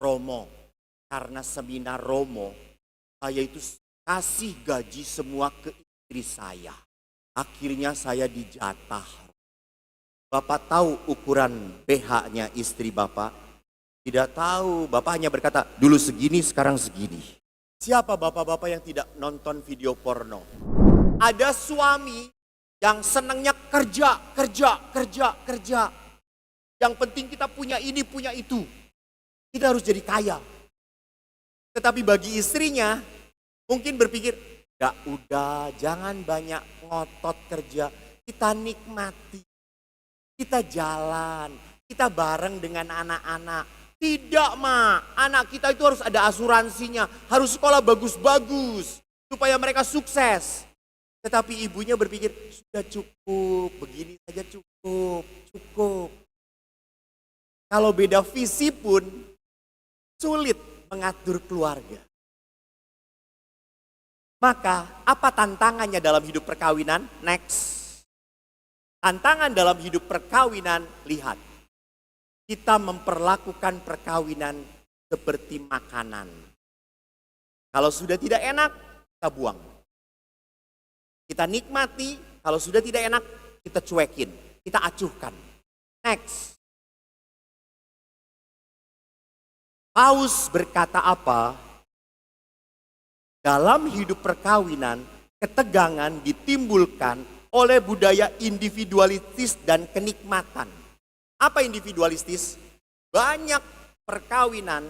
Romo. Karena seminar Romo, saya itu kasih gaji semua ke istri saya. Akhirnya saya dijatah. Bapak tahu ukuran BH-nya istri Bapak? Tidak tahu. Bapak hanya berkata, dulu segini, sekarang segini. Siapa bapak-bapak yang tidak nonton video porno? Ada suami yang senangnya kerja. Yang penting kita punya ini, punya itu. Kita harus jadi kaya. Tetapi bagi istrinya, mungkin berpikir, ya udah jangan banyak ngotot kerja. Kita nikmati. Kita jalan. Kita bareng dengan anak-anak. Tidak anak kita itu harus ada asuransinya. Harus sekolah bagus-bagus. Supaya mereka sukses. Tetapi ibunya berpikir, sudah cukup. Begini saja cukup. Kalau beda visi pun sulit mengatur keluarga. Maka apa tantangannya dalam hidup perkawinan? Next. Tantangan dalam hidup perkawinan, lihat. Kita memperlakukan perkawinan seperti makanan. Kalau sudah tidak enak, kita buang. Kita nikmati, kalau sudah tidak enak, kita cuekin. Kita acuhkan. Next. Paus berkata apa? Dalam hidup perkawinan, ketegangan ditimbulkan oleh budaya individualistis dan kenikmatan. Apa individualistis? Banyak perkawinan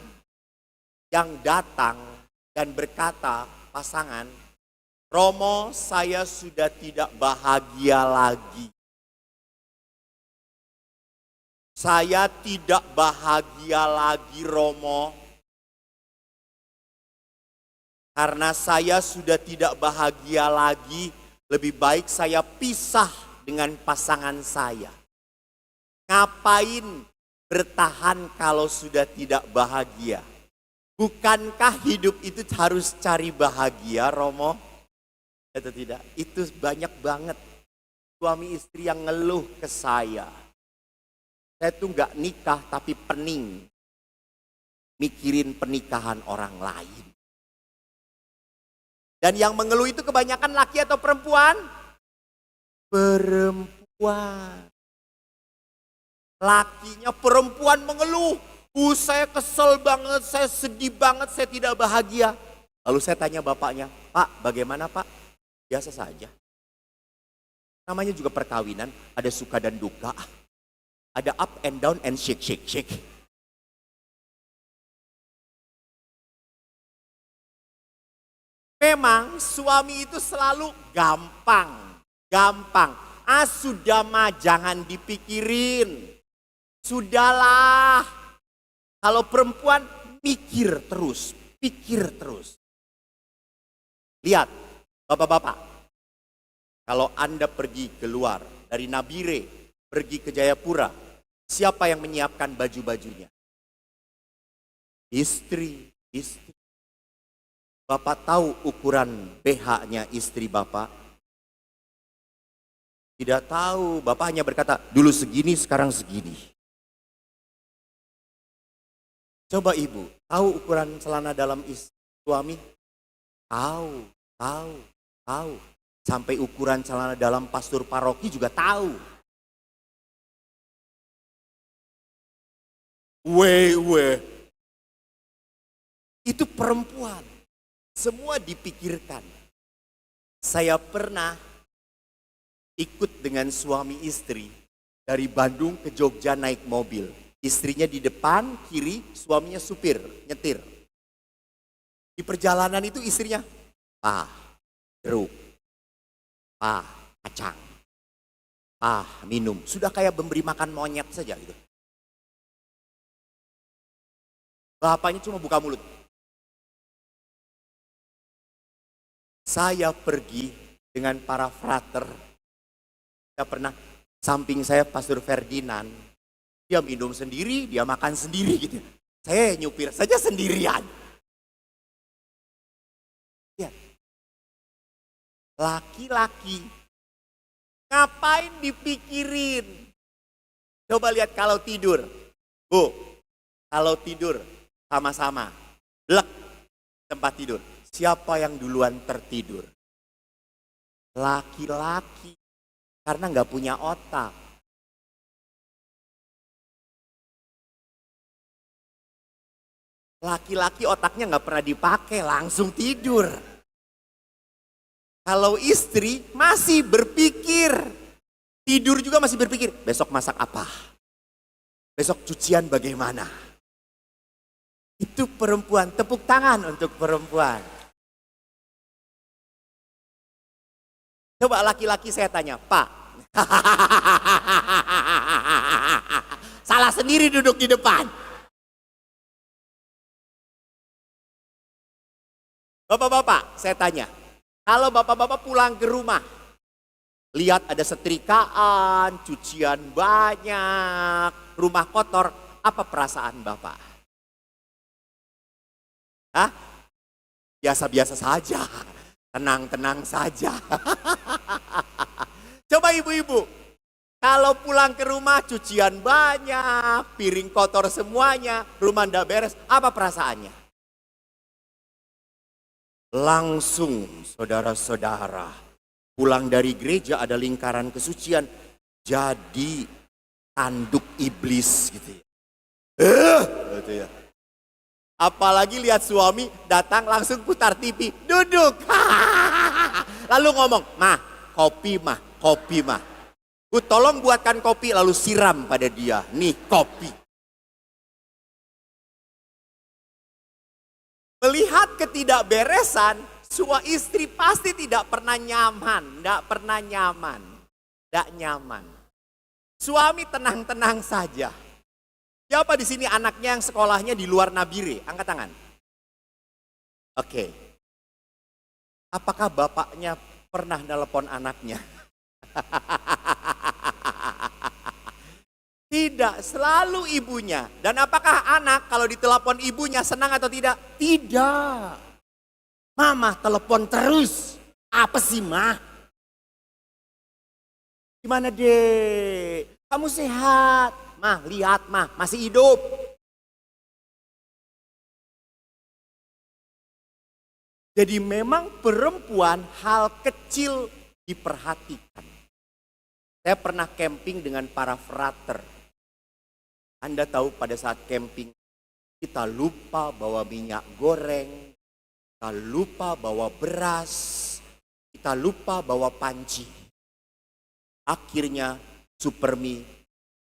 yang datang dan berkata, pasangan, Romo, saya sudah tidak bahagia lagi. Saya tidak bahagia lagi, Romo. Karena saya sudah tidak bahagia lagi, lebih baik saya pisah dengan pasangan saya. Ngapain bertahan kalau sudah tidak bahagia? Bukankah hidup itu harus cari bahagia, Romo? Atau tidak? Itu banyak banget suami istri yang ngeluh ke saya. Saya tuh gak nikah tapi pening. Mikirin pernikahan orang lain. Dan yang mengeluh itu kebanyakan laki atau perempuan? Perempuan. Lakinya perempuan mengeluh. Saya kesel banget, saya sedih banget, saya tidak bahagia. Lalu saya tanya bapaknya, Pak bagaimana Pak? Biasa saja. Namanya juga perkawinan, ada suka dan duka. Ada up and down and shake. Memang suami itu selalu gampang. Sudah mah jangan dipikirin. Sudahlah. Kalau perempuan pikir terus. Lihat, bapak-bapak. Kalau Anda pergi keluar dari Nabire, pergi ke Jayapura, siapa yang menyiapkan baju-bajunya? Istri. Bapak tahu ukuran BH-nya istri Bapak? Tidak tahu, Bapak hanya berkata, dulu segini, sekarang segini. Coba ibu, tahu ukuran celana dalam suami? Tahu. Sampai ukuran celana dalam pastor paroki juga tahu. Itu perempuan. Semua dipikirkan. Saya pernah ikut dengan suami istri dari Bandung ke Jogja naik mobil. Istrinya di depan, kiri, suaminya supir, nyetir. Di perjalanan itu istrinya, jeruk, kacang, minum. Sudah kayak memberi makan monyet saja gitu. Bapaknya cuma buka mulut. Saya pergi dengan para frater. Saya pernah, samping saya Pastor Ferdinand. Dia minum sendiri, dia makan sendiri gitu. Saya nyupir saja sendirian. Lihat. Laki-laki. Ngapain dipikirin? Coba lihat kalau tidur. Bu, kalau tidur. sama-sama. Blek, tempat tidur. Siapa yang duluan tertidur? Laki-laki. Karena nggak punya otak. Laki-laki otaknya nggak pernah dipakai, langsung tidur. Kalau istri masih berpikir, tidur juga masih berpikir, besok masak apa? Besok cucian bagaimana? Itu perempuan, tepuk tangan untuk perempuan. Coba laki-laki saya tanya, Pak. Salah sendiri duduk di depan. Bapak-bapak, saya tanya. Kalau bapak-bapak pulang ke rumah, lihat ada setrikaan, cucian banyak, rumah kotor, apa perasaan bapak? Hah? Biasa-biasa saja, tenang-tenang saja. Coba ibu-ibu, kalau pulang ke rumah cucian banyak, piring kotor semuanya, rumah ndak beres, apa perasaannya? Langsung saudara-saudara, pulang dari gereja ada lingkaran kesucian, jadi tanduk iblis gitu ya. Gitu ya. Apalagi lihat suami datang langsung putar TV, duduk. Lalu ngomong, mah, kopi mah. Tolong buatkan kopi lalu siram pada dia, nih kopi. Melihat ketidakberesan, suami istri pasti tidak pernah nyaman. Suami tenang-tenang saja. Siapa di sini anaknya yang sekolahnya di luar Nabire? Angkat tangan. Oke. Apakah bapaknya pernah nelpon anaknya? Tidak, selalu ibunya. Dan apakah anak kalau ditelepon ibunya senang atau tidak? Tidak. Mama telepon terus. Apa sih, Mah? Gimana, Dek? Kamu sehat? Mah, lihat, Mah, masih hidup. Jadi memang perempuan hal kecil diperhatikan. Saya pernah camping dengan para frater. Anda tahu pada saat camping kita lupa bawa minyak goreng, kita lupa bawa beras, kita lupa bawa panci. Akhirnya supermi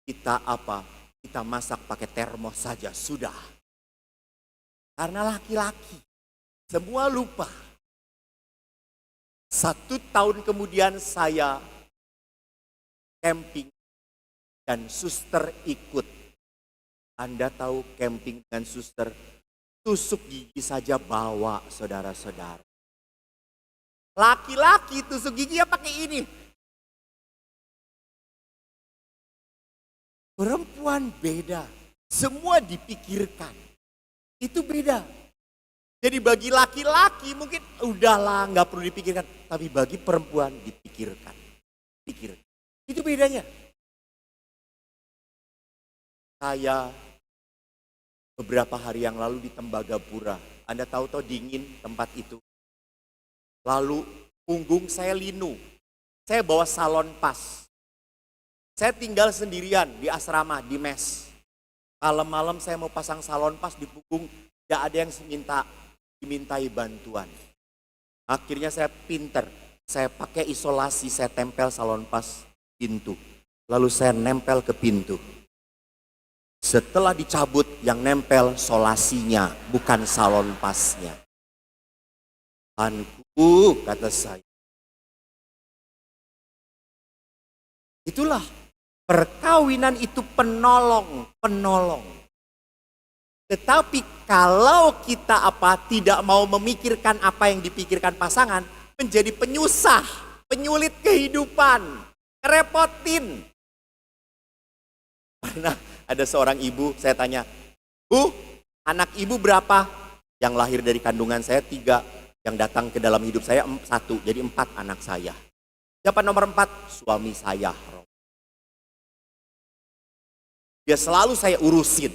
kita apa? Kita masak pakai termos saja sudah. Karena laki-laki semua lupa. 1 tahun kemudian saya camping dan suster ikut. Anda tahu camping dengan suster, tusuk gigi saja bawa saudara-saudara. Laki-laki tusuk gigi ya pakai ini. Perempuan beda, semua dipikirkan. Itu beda. Jadi bagi laki-laki mungkin udahlah nggak perlu dipikirkan. Tapi bagi perempuan dipikirkan. Itu bedanya. Saya beberapa hari yang lalu di Tembagapura. Anda tahu dingin tempat itu. Lalu punggung saya linu. Saya bawa salon pas. Saya tinggal sendirian di asrama, di mes. Malam-malam saya mau pasang salon pas di punggung. Tidak ada yang dimintai bantuan. Akhirnya saya pinter. Saya pakai isolasi, saya tempel salon pas pintu. Lalu saya nempel ke pintu. Setelah dicabut yang nempel solasinya, bukan salon pasnya. Anku, kata saya. Itulah perkawinan itu penolong. Tetapi kalau kita tidak mau memikirkan apa yang dipikirkan pasangan, menjadi penyusah, penyulit kehidupan, ngerepotin. Pernah ada seorang ibu, saya tanya, Bu, anak ibu berapa? Yang lahir dari kandungan saya 3, yang datang ke dalam hidup saya 1, jadi 4 anak saya. Siapa nomor 4? Suami saya. Dia selalu saya urusin.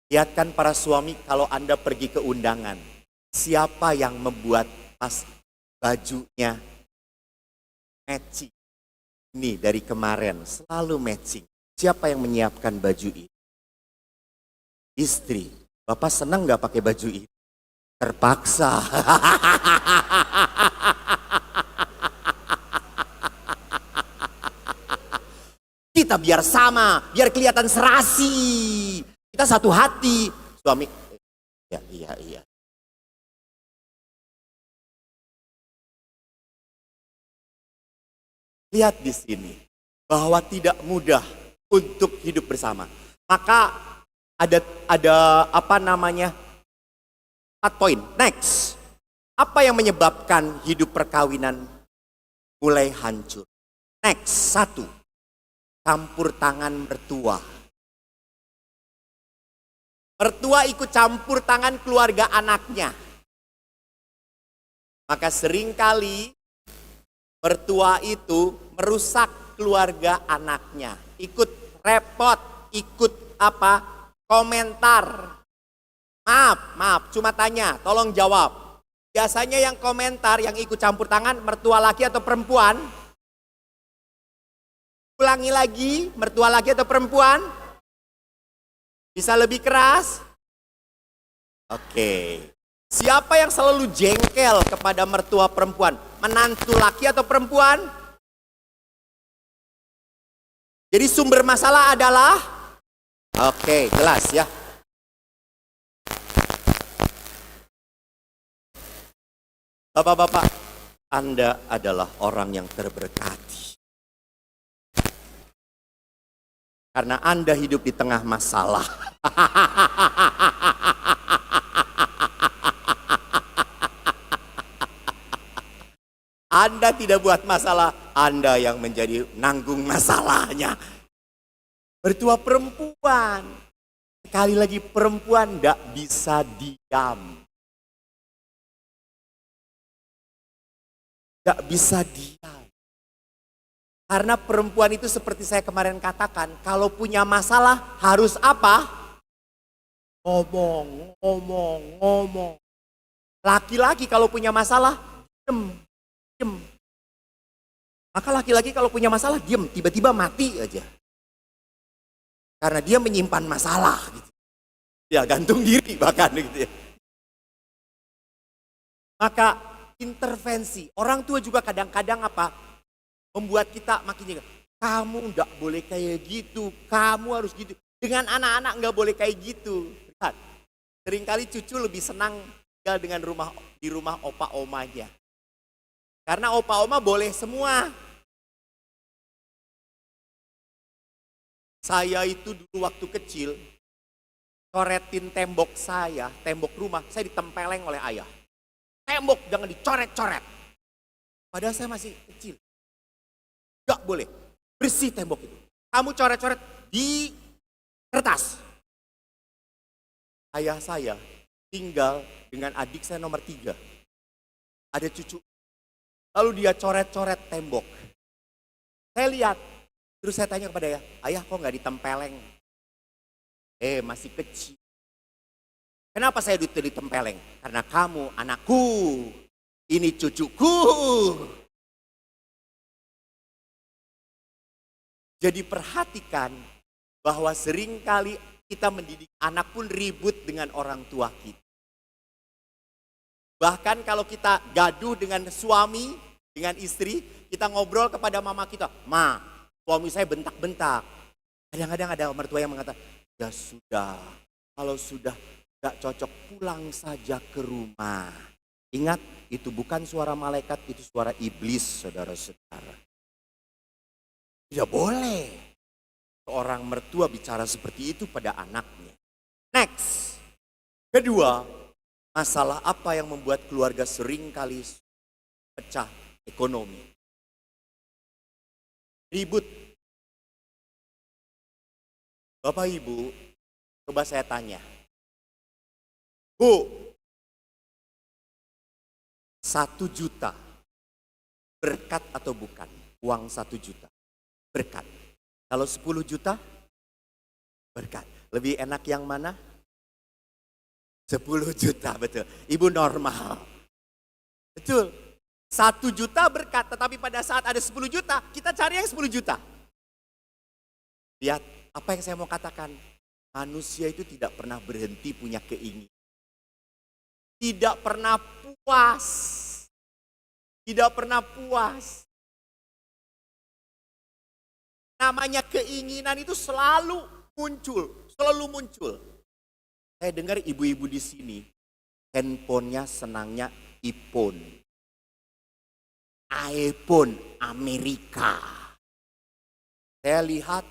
Lihatkan para suami kalau Anda pergi ke undangan. Siapa yang membuat pas bajunya matching? Ini dari kemarin selalu matching. Siapa yang menyiapkan baju ini? Istri. Bapak senang nggak pakai baju ini? Terpaksa. Kita biar sama, biar kelihatan serasi. Kita satu hati. Suami, ya iya. Lihat di sini bahwa tidak mudah untuk hidup bersama. Maka ada apa namanya? 4 poin. Next. Apa yang menyebabkan hidup perkawinan mulai hancur? Next, 1. Campur tangan mertua. Mertua ikut campur tangan keluarga anaknya. Maka seringkali mertua itu merusak keluarga anaknya. Ikut repot, ikut apa? Komentar. Maaf, cuma tanya, tolong jawab. Biasanya yang komentar, yang ikut campur tangan, mertua laki atau perempuan? Ulangi lagi, mertua laki atau perempuan? Bisa lebih keras? Oke. Siapa yang selalu jengkel kepada mertua perempuan? Menantu laki atau perempuan? Jadi sumber masalah adalah? Oke, jelas ya. Bapak-bapak, Anda adalah orang yang terberkati. Karena Anda hidup di tengah masalah. Anda tidak buat masalah, Anda yang menjadi nanggung masalahnya. Mertua perempuan. Sekali lagi perempuan tidak bisa diam. Tidak bisa diam. Karena perempuan itu seperti saya kemarin katakan, kalau punya masalah harus apa? Ngomong. Laki-laki kalau punya masalah, diem. Maka laki-laki kalau punya masalah, diem, tiba-tiba mati aja. Karena dia menyimpan masalah. Gitu. Ya gantung diri bahkan gitu ya. Maka intervensi, orang tua juga kadang-kadang apa? Membuat kita makin jaga. Kamu enggak boleh kayak gitu, kamu harus gitu. Dengan anak-anak enggak boleh kayak gitu. Lihat, seringkali cucu lebih senang tinggal dengan di rumah opa omanya. Karena opa oma boleh semua. Saya itu dulu waktu kecil, coretin tembok saya, tembok rumah, saya ditempeleng oleh ayah. Tembok jangan dicoret-coret. Padahal saya masih kecil. Gak boleh, bersih tembok itu. Kamu coret-coret di kertas. Ayah saya tinggal dengan adik saya nomor 3. Ada cucu. Lalu dia coret-coret tembok. Saya lihat, terus saya tanya kepada ayah kok gak ditempeleng? Masih kecil. Kenapa saya ditempeleng? Karena kamu anakku, ini cucuku. Jadi perhatikan bahwa seringkali kita mendidik anak pun ribut dengan orang tua kita. Bahkan kalau kita gaduh dengan suami, dengan istri, kita ngobrol kepada mama kita. Ma, suami saya bentak-bentak. Kadang-kadang ada mertua yang mengatakan, ya sudah, kalau sudah gak cocok pulang saja ke rumah. Ingat, itu bukan suara malaikat, itu suara iblis, saudara-saudara. Tidak boleh seorang mertua bicara seperti itu pada anaknya. Next. Kedua, masalah apa yang membuat keluarga seringkali pecah? Ekonomi. Ribut. Bapak Ibu, coba saya tanya. Bu, 1 juta berkat atau bukan? Uang 1 juta. Berkat. Kalau 10 juta, berkat. Lebih enak yang mana? 10 juta, betul. Ibu normal. Betul. 1 juta berkat, tetapi pada saat ada 10 juta, kita cari yang 10 juta. Lihat, apa yang saya mau katakan? Manusia itu tidak pernah berhenti punya keinginan. Tidak pernah puas. Tidak pernah puas. Namanya keinginan itu selalu muncul. Selalu muncul. Saya dengar ibu-ibu di sini, handphonenya senangnya iPhone. iPhone Amerika. Saya lihat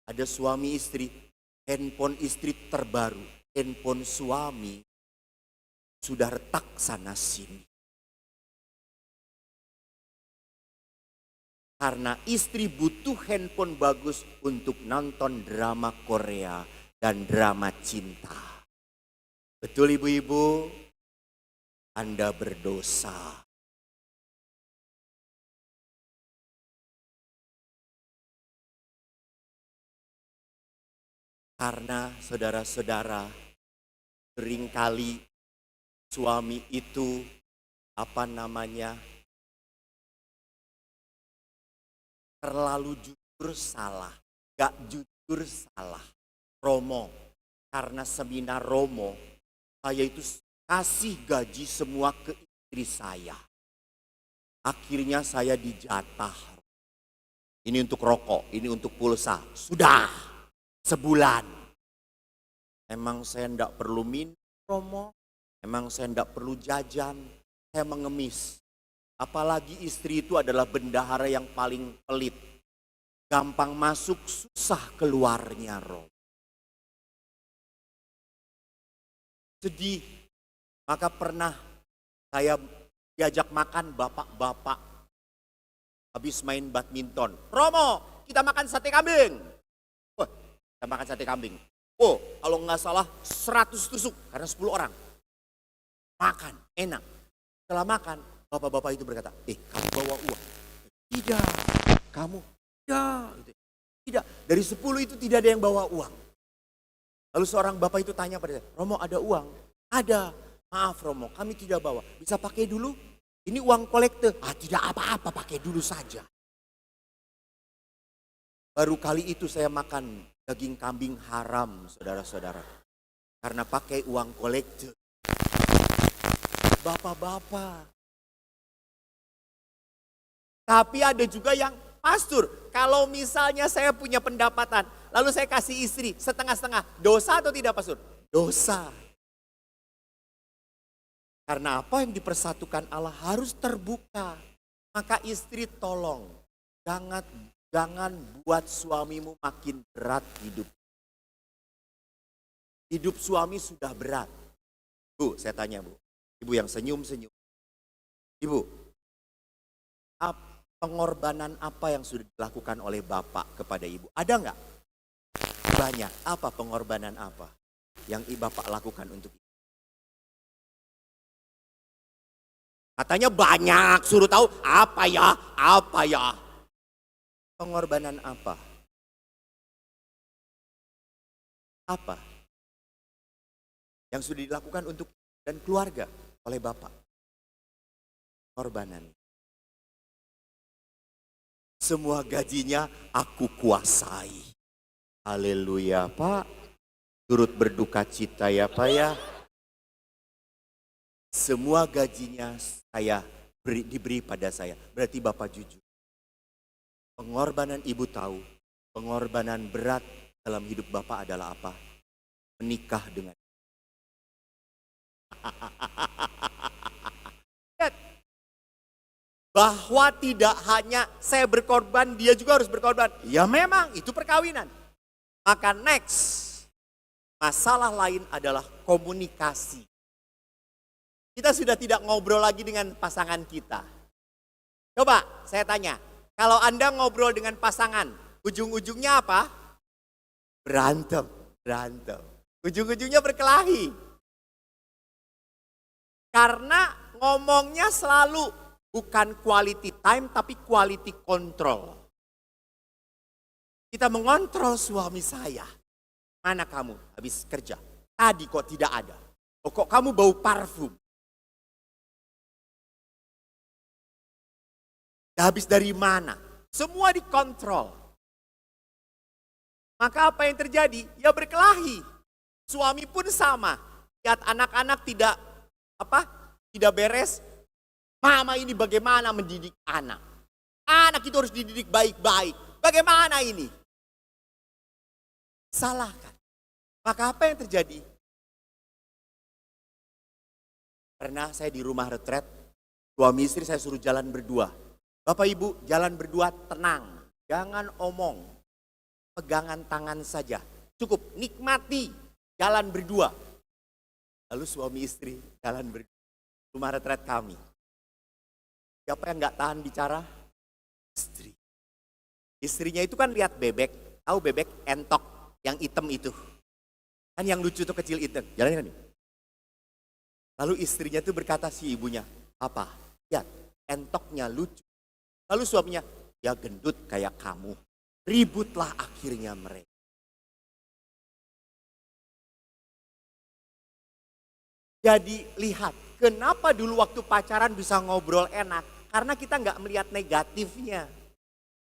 ada suami istri, handphone istri terbaru, handphone suami sudah retak sana sini. Karena istri butuh handphone bagus untuk nonton drama Korea dan drama cinta. Betul ibu-ibu? Anda berdosa. Karena saudara-saudara, seringkali suami itu terlalu jujur salah, gak jujur salah. Romo, karena seminar Romo, saya itu kasih gaji semua ke istri saya. Akhirnya saya dijatah. Ini untuk rokok, ini untuk pulsa. Sudah sebulan. Emang saya enggak perlu minum Romo, emang saya enggak perlu jajan, saya mengemis. Apalagi istri itu adalah bendahara yang paling pelit. Gampang masuk, susah keluarnya, Romo. Sedih. Maka pernah saya diajak makan bapak-bapak. Habis main badminton. Romo, kita makan sate kambing. Wah, kita makan sate kambing. Oh, kalau nggak salah 100 tusuk karena 10 orang. Makan, enak. Setelah makan, bapak-bapak itu berkata, kamu bawa uang. Tidak, kamu tidak. Dari 10 itu tidak ada yang bawa uang. Lalu seorang bapak itu tanya pada saya, Romo ada uang? Ada. Maaf Romo, kami tidak bawa. Bisa pakai dulu? Ini uang kolektor. Tidak apa-apa, pakai dulu saja. Baru kali itu saya makan daging kambing haram, saudara-saudara. Karena pakai uang kolektor. Bapak-bapak. Tapi ada juga yang, pastor, kalau misalnya saya punya pendapatan, lalu saya kasih istri setengah-setengah, dosa atau tidak pastor? Dosa. Karena apa yang dipersatukan Allah harus terbuka. Maka istri tolong, jangan buat suamimu makin berat hidup. Hidup suami sudah berat. Bu, saya tanya bu, ibu yang senyum-senyum. Ibu, pengorbanan apa yang sudah dilakukan oleh bapak kepada ibu? Ada enggak? Banyak. Apa pengorbanan apa yang bapak lakukan untuk ibu? Katanya banyak, suruh tahu apa ya? Pengorbanan apa? Apa yang sudah dilakukan untuk dan keluarga oleh bapak? Pengorbanan. Semua gajinya aku kuasai. Haleluya Pak. Turut berduka cita ya Pak ya. Semua gajinya diberi pada saya. Berarti Bapak jujur. Pengorbanan ibu tahu. Pengorbanan berat dalam hidup Bapak adalah apa? Menikah dengan. Bahwa tidak hanya saya berkorban, dia juga harus berkorban. Ya memang itu perkawinan. Maka next, masalah lain adalah komunikasi. Kita sudah tidak ngobrol lagi dengan pasangan kita. Coba saya tanya, kalau Anda ngobrol dengan pasangan, ujung-ujungnya apa? Berantem. Ujung-ujungnya berkelahi. Karena ngomongnya selalu bukan quality time tapi quality control. Kita mengontrol suami saya. Mana kamu habis kerja? Tadi kok tidak ada. Oh, kok kamu bau parfum? Habis dari mana? Semua dikontrol. Maka apa yang terjadi? Ya berkelahi. Suami pun sama. Lihat anak-anak tidak beres. Mama ini bagaimana mendidik anak? Anak itu harus dididik baik-baik. Bagaimana ini? Salahkan. Maka apa yang terjadi? Pernah saya di rumah retret, suami istri saya suruh jalan berdua. Bapak Ibu jalan berdua tenang, jangan omong, pegangan tangan saja. Cukup nikmati jalan berdua. Lalu suami istri jalan berdua, rumah retret kami. Siapa yang gak tahan bicara? Istri. Istrinya itu kan lihat bebek, tahu bebek entok yang hitam itu. Kan yang lucu tuh kecil itu, jalan kan? Lalu istrinya tuh berkata si ibunya, apa? Lihat, entoknya lucu. Lalu suaminya, ya gendut kayak kamu. Ributlah akhirnya mereka. Jadi lihat, kenapa dulu waktu pacaran bisa ngobrol enak? Karena kita nggak melihat negatifnya.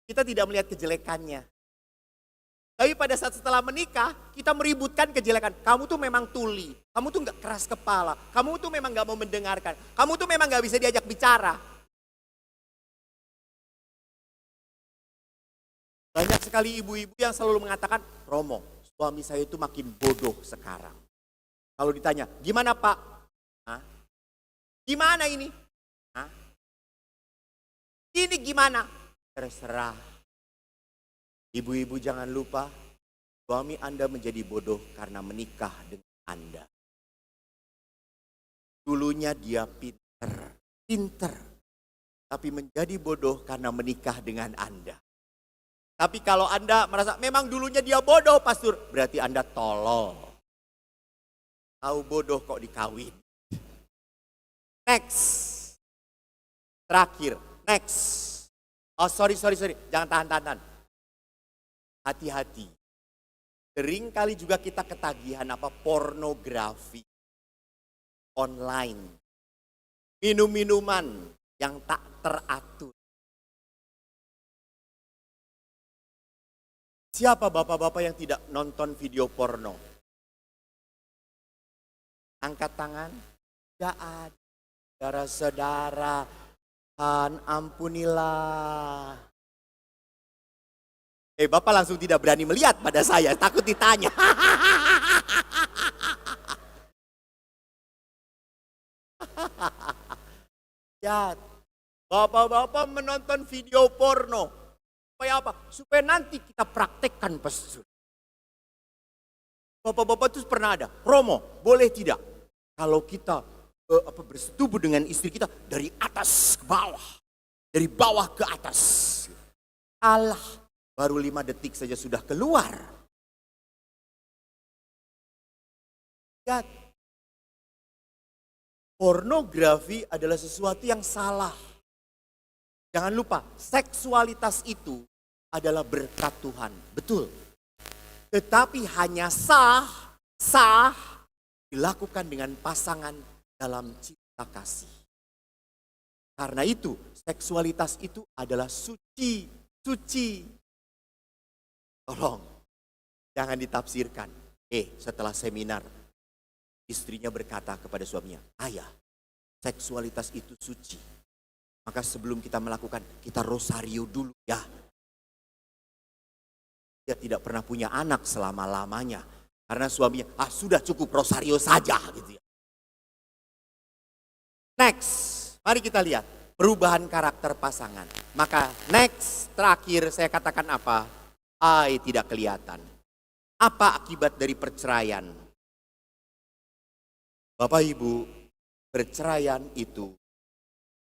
Kita tidak melihat kejelekannya. Tapi pada saat setelah menikah, kita meributkan kejelekan. Kamu tuh memang tuli. Kamu tuh nggak keras kepala. Kamu tuh memang nggak mau mendengarkan. Kamu tuh memang nggak bisa diajak bicara. Banyak sekali ibu-ibu yang selalu mengatakan, Romo, suami saya itu makin bodoh sekarang. Kalau ditanya, gimana Pak? Hah? Gimana ini? Hah? Ini gimana? Terserah. Ibu-ibu jangan lupa, suami Anda menjadi bodoh karena menikah dengan Anda. Dulunya dia pinter, tapi menjadi bodoh karena menikah dengan Anda. Tapi kalau Anda merasa memang dulunya dia bodoh, pastor, berarti Anda tolol. Tahu bodoh kok dikawin. Next. Terakhir, next. Oh sorry, jangan tahan. Hati-hati. Sering kali juga kita ketagihan pornografi online. Minum-minuman yang tak teratur. Siapa bapak-bapak yang tidak nonton video porno? Angkat tangan. Tidak ada. Saudara-saudara, ampunilah. Bapak langsung tidak berani melihat pada saya, takut ditanya. Ya, bapak-bapak menonton video porno. Supaya apa? Supaya nanti kita praktekkan pastor. Bapak-bapak itu pernah ada, Romo, boleh tidak? Kalau kita bersetubuh dengan istri kita dari atas ke bawah. Dari bawah ke atas. Allah. Baru 5 detik saja sudah keluar. Lihat. Pornografi adalah sesuatu yang salah. Jangan lupa, seksualitas itu adalah berkat Tuhan. Betul. Tetapi hanya sah dilakukan dengan pasangan dalam cinta kasih. Karena itu, seksualitas itu adalah suci. Tolong, jangan ditafsirkan. Setelah seminar, istrinya berkata kepada suaminya, ayah, seksualitas itu suci. Maka sebelum kita melakukan, kita rosario dulu ya. Dia tidak pernah punya anak selama-lamanya. Karena suaminya, sudah cukup rosario saja gitu ya. Next, mari kita lihat perubahan karakter pasangan. Maka next, terakhir saya katakan apa? Tidak kelihatan. Apa akibat dari perceraian? Bapak Ibu, perceraian itu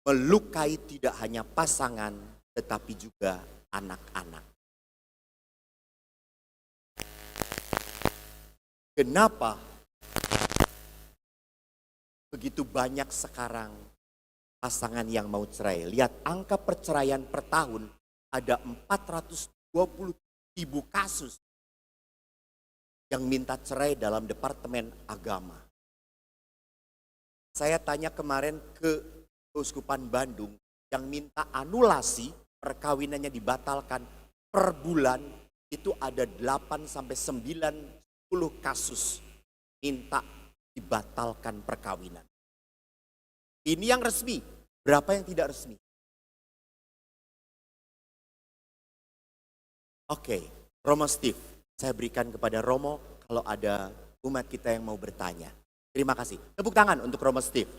melukai tidak hanya pasangan, tetapi juga anak-anak. Kenapa begitu banyak sekarang pasangan yang mau cerai? Lihat angka perceraian per tahun ada 420.000 kasus yang minta cerai dalam Departemen Agama. Saya tanya kemarin ke Keuskupan Bandung yang minta anulasi perkawinannya dibatalkan per bulan itu ada 8 sampai 90 kasus minta dibatalkan perkawinan. Ini yang resmi, berapa yang tidak resmi? Oke, Romo Steve, saya berikan kepada Romo kalau ada umat kita yang mau bertanya. Terima kasih. Tepuk tangan untuk Romo Steve.